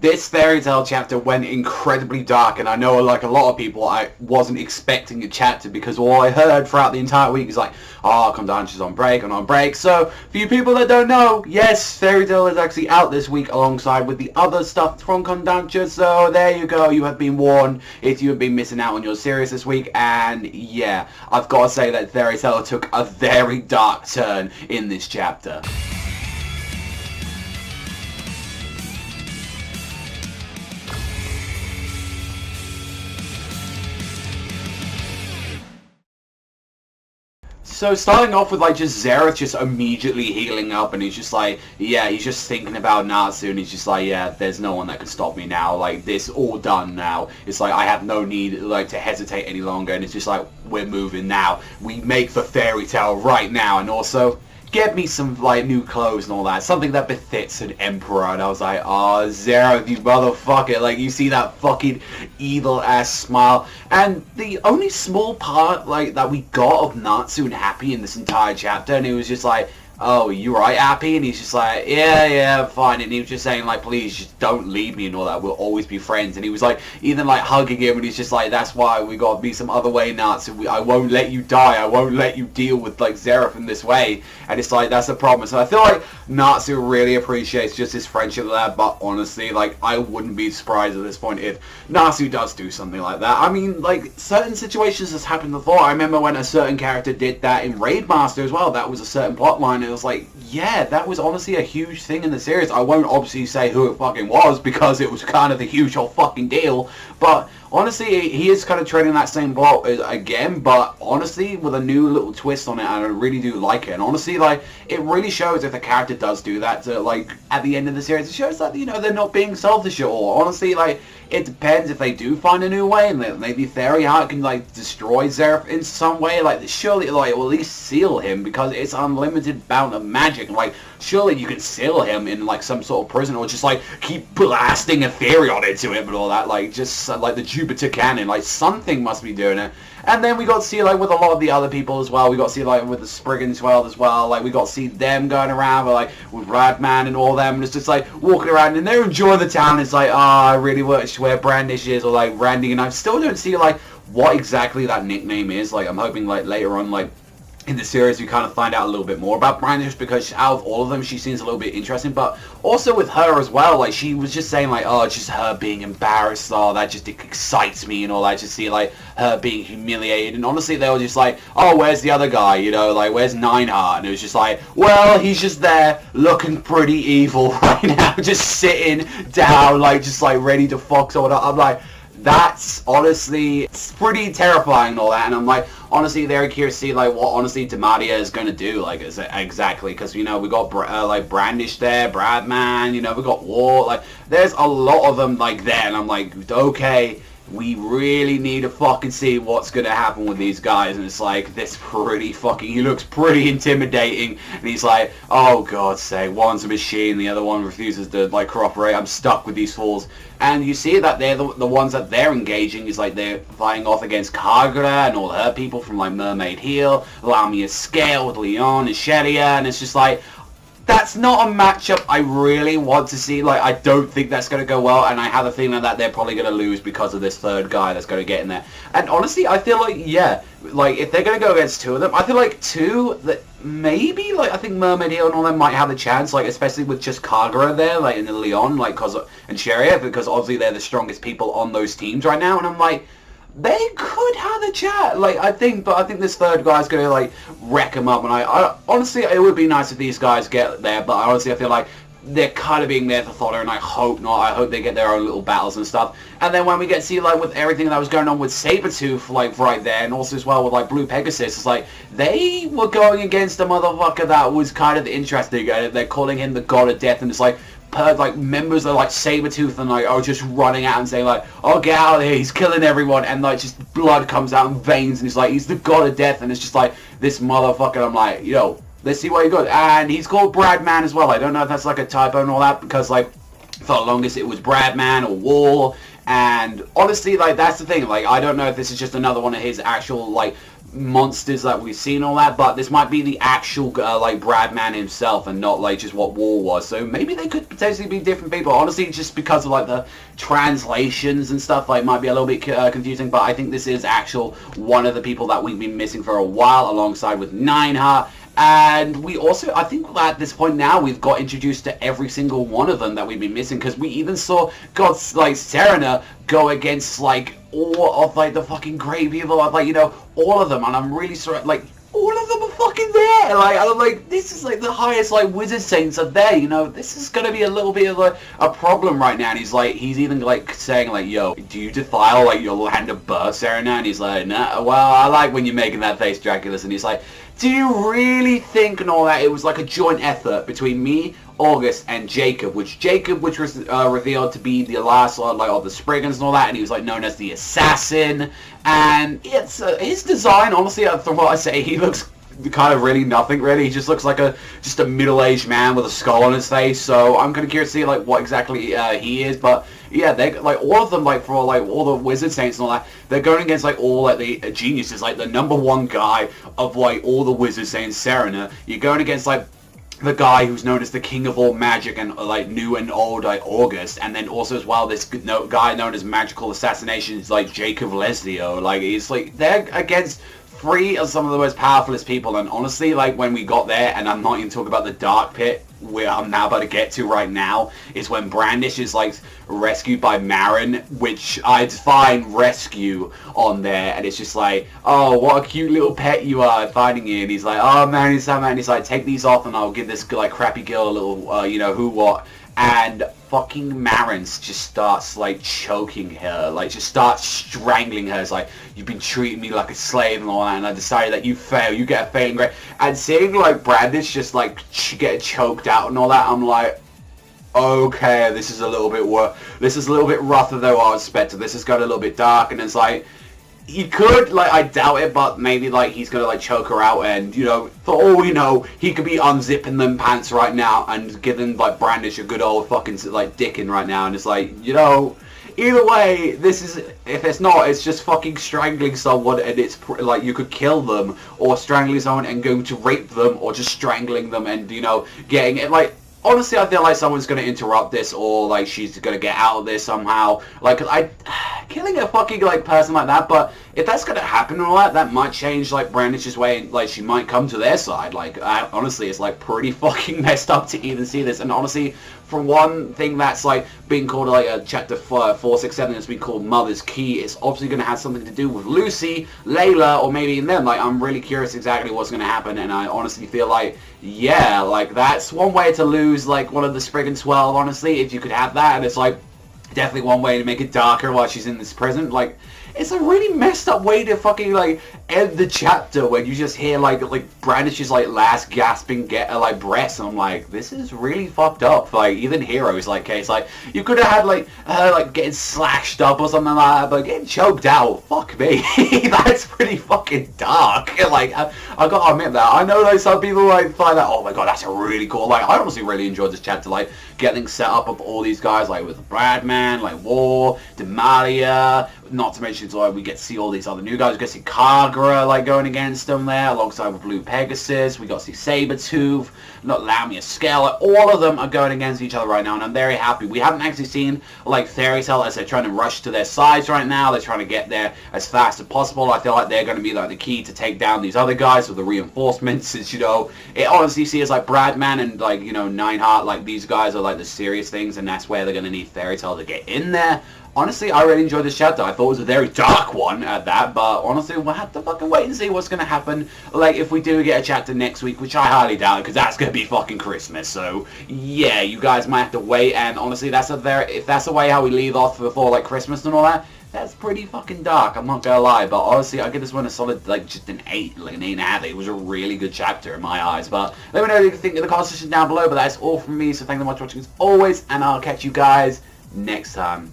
this fairy tale chapter went incredibly dark, and I know like a lot of people, I wasn't expecting a chapter because all I heard throughout the entire week is like, oh, Kodansha's on break, and on break. So, for you people that don't know, yes, Fairy Tail is actually out this week alongside with the other stuff from Kodansha, so there you go, you have been warned if you have been missing out on your series this week, and yeah, I've got to say that Fairy Tail took a very dark turn in this chapter. So starting off with like just Zereth just immediately healing up, and he's just like, yeah, he's just thinking about Natsu, and he's just like, yeah, there's no one that can stop me now, like this all done now. It's like I have no need like to hesitate any longer, and it's just like we're moving now. We make the Fairy Tail right now, and also get me some like new clothes and all that, something that befits an emperor. And I was like, oh, Zereth, you motherfucker, like you see that fucking evil ass smile. And the only small part like that we got of Natsu and Happy in this entire chapter, and it was just like, oh, you right, Happy? And he's just like, yeah, fine. And he was just saying, like, please, just don't leave me and all that. We'll always be friends. And he was, like, even, like, hugging him. And he's just like, that's why we got to be some other way, Natsu. I won't let you die. I won't let you deal with, like, Zereth in this way. And it's like, that's a promise. And I feel like Natsu really appreciates just his friendship with that. But honestly, like, I wouldn't be surprised at this point if Natsu does do something like that. I mean, like, certain situations has happened before. I remember when a certain character did that in Raid Master as well. That was a certain plot line. It was like, yeah, that was honestly a huge thing in the series. I won't obviously say who it fucking was because it was kind of the huge whole fucking deal, but honestly, he is kind of treading that same plot again, but honestly, with a new little twist on it, and I really do like it. And honestly, like, it really shows if the character does do that, to, like, at the end of the series, it shows that, you know, they're not being selfish at all. Honestly, like, it depends if they do find a new way, and maybe Fairy Heart can, like, destroy Zereth in some way. Like, surely, like, it will at least seal him, because it's unlimited bound of magic. Like, surely you can seal him in, like, some sort of prison, or just, like, keep blasting a Fairy into him and all that. Like, just, like, the Jupiter cannon. Like, something must be doing it. And then we got to see, like, with a lot of the other people as well. We got to see, like, with the Spriggans world as well. Like, we got to see them going around, with, like, with Radman and all them. And it's just, like, walking around, and they're enjoying the town. It's like, oh, I really wish where Brandish is, or, like, Randy. And I still don't see, like, what exactly that nickname is. Like, I'm hoping, like, later on, like, in the series we kind of find out a little bit more about Brandish, because out of all of them she seems a little bit interesting. But also with her as well, like, she was just saying, like, oh, it's just her being embarrassed, oh, that just excites me and all that, just see, like, her being humiliated. And honestly, they were just like, oh, where's the other guy, you know, like, where's Nineheart? And it was just like, well, he's just there looking pretty evil right now, just sitting down, like, just like ready to fuck someone up. I'm like, that's honestly, it's pretty terrifying and all that. And I'm like, honestly, very curious to see, like, what honestly Demadia is going to do, like, exactly, because, you know, we got like Brandish there, Bradman, you know, we got War, like, there's a lot of them, like, there. And I'm like, okay, we really need to fucking see what's going to happen with these guys. And it's like, this pretty fucking, he looks pretty intimidating. And he's like, oh, God's sake, one's a machine, the other one refuses to, like, cooperate. I'm stuck with these fools. And you see that they're the ones that they're engaging is, like, they're fighting off against Kagura and all her people from, like, Mermaid Heel, Lamia Scale with Leon and Sheria. And it's just like, that's not a matchup I really want to see. Like, I don't think that's going to go well, and I have a feeling that they're probably going to lose because of this third guy that's going to get in there. And honestly, I feel like, yeah, like, if they're going to go against two of them, I feel like two that maybe, like, I think Mermaid Hill and all them might have a chance, like, especially with just Kagura there, like, in the Leon, like, and Sheria, because obviously they're the strongest people on those teams right now. And I'm like, they could have a chat, like, I think this third guy's gonna, like, wreck them up. And I honestly, it would be nice if these guys get there, but honestly I feel like they're kind of being there for fodder, and I hope not. I hope they get their own little battles and stuff. And then when we get to see, like, with everything that was going on with Sabretooth, like, right there, and also as well with, like, Blue Pegasus, it's like, they were going against a motherfucker that was kind of interesting. They're calling him the God of Death, and it's like, like, members of, like, Sabretooth and, like, are just running out and saying, like, oh, get out of here, he's killing everyone, and, like, just blood comes out in veins, and he's like, he's the God of Death. And it's just like, this motherfucker. I'm like, yo, let's see what he got. And he's called Bradman as well. I don't know if that's, like, a typo and all that, because, like, For the longest it was Bradman or War, and honestly, like, that's the thing, like, I don't know if this is just another one of his actual, like, monsters that we've seen, all that, but this might be the actual like Bradman himself and not like just what War was. So maybe they could potentially be different people. Honestly, just because of like the translations and stuff, like, might be a little bit confusing, but I think this is actual one of the people that we've been missing for a while, alongside with Nineheart. And we also, I think at this point now, we've got introduced to every single one of them that we've been missing, because we even saw God's, like, Serena go against, like, all of, like, the fucking great people, like, you know, all of them, and I'm really sorry, like, all of them are fucking there, like, I'm like, this is, like, the highest, like, wizard saints are there, you know, this is gonna be a little bit of a problem right now, and he's, like, he's even, like, saying, like, yo, do you defile, like, your land of birth, Serena? And he's like, nah, well, I like when you're making that face, Draculus, and he's like, do you really think and all that it was like a joint effort between me, August, and Jacob, which was revealed to be the last like of the Spriggans and all that, and he was like known as the assassin, and it's his design, honestly, from what I say, he looks kind of really nothing really. He just looks like just a middle-aged man with a skull on his face. So I'm kind of curious to see like what exactly he is. But yeah, they like all of them, like for like all the wizard saints and all that, they're going against like all like the geniuses, like the #1 guy of like all the wizard saints, Serena. You're going against like the guy who's known as the king of all magic and like new and old, like August, and then also as well this guy known as magical assassinations, like Jacob Leslio. Like he's like they're against three of some of the most powerfulest people, and honestly, like when we got there, and I'm not even talking about the dark pit where I'm now about to get to right now, is when Brandish is like rescued by Marin, which I find rescue on there, and it's just like, oh, what a cute little pet you are, finding you, and he's like, oh man, he's like, take these off and I'll give this like crappy girl a little, you know, who what. And fucking Marin's just starts like choking her, like just starts strangling her. It's like, you've been treating me like a slave and all that, and I decided that you fail, you get a failing grade. And seeing like Brandish just like get choked out and all that, I'm like, okay, this is a little bit rougher than what I expected. This has got a little bit dark, and it's like, he could, like, I doubt it, but maybe, like, he's gonna, like, choke her out, and, you know, for all we know, he could be unzipping them pants right now and giving, like, Brandish a good old fucking, like, dicking right now, and it's like, you know, either way, this is, if it's not, it's just fucking strangling someone, and it's, like, you could kill them, or strangling someone and going to rape them, or just strangling them and, you know, getting it, like, honestly, I feel like someone's going to interrupt this, or, like, she's going to get out of this somehow. Like, killing a fucking, like, person like that, but if that's going to happen and all that, that might change, like, Brandish's way, and, like, she might come to their side. Like, honestly, it's, like, pretty fucking messed up to even see this, and honestly, for one thing that's, like, being called, like, a chapter 467, it's been called Mother's Key, it's obviously going to have something to do with Lucy, Layla, or maybe even them. Like, I'm really curious exactly what's going to happen, and I honestly feel like, yeah, like, that's one way to lose, like, one of the Spriggan 12, honestly, if you could have that, and it's, like, definitely one way to make it darker while she's in this prison. Like, it's a really messed up way to fucking, like, end the chapter when you just hear, like Brandish's, like, last gasping like, breaths, and I'm like, this is really fucked up. Like, even Hero's, like, case, like, you could have had, like, her, like, getting slashed up or something like that, but getting choked out, fuck me. That's pretty fucking dark. Like, I gotta admit that. I know, like, some people, like, find that, oh my god, that's a really cool, like, I honestly really enjoyed this chapter, like, getting set up of all these guys, like, with Bradman, like, War, Demalia, not to mention, like, we get to see all these other new guys. We get to see Kagura, like, going against them there, alongside with Blue Pegasus. We got to see Sabretooth, not Lamia Scale. Like, all of them are going against each other right now, and I'm very happy. We haven't actually seen, like, Fairy Tail as they're trying to rush to their sides right now. They're trying to get there as fast as possible. I feel like they're going to be, like, the key to take down these other guys with the reinforcements. Since, you know, it honestly seems like Bradman and, like, you know, Nineheart, like, these guys are, like, the serious things, and that's where they're going to need Fairy Tail to get in there. Honestly, I really enjoyed this chapter. I thought it was a very dark one at that, but honestly, we'll have to fucking wait and see what's going to happen. Like, if we do get a chapter next week, which I highly doubt, because that's going to be fucking Christmas. So, yeah, you guys might have to wait, and honestly, if that's the way how we leave off before, like, Christmas and all that, that's pretty fucking dark, I'm not gonna lie. But honestly, I give this one a solid, like, just an 8, like an 8.5. It was a really good chapter in my eyes. But let me know what you think in the comment section down below. But that's all from me, so thank you so much for watching as always, and I'll catch you guys next time.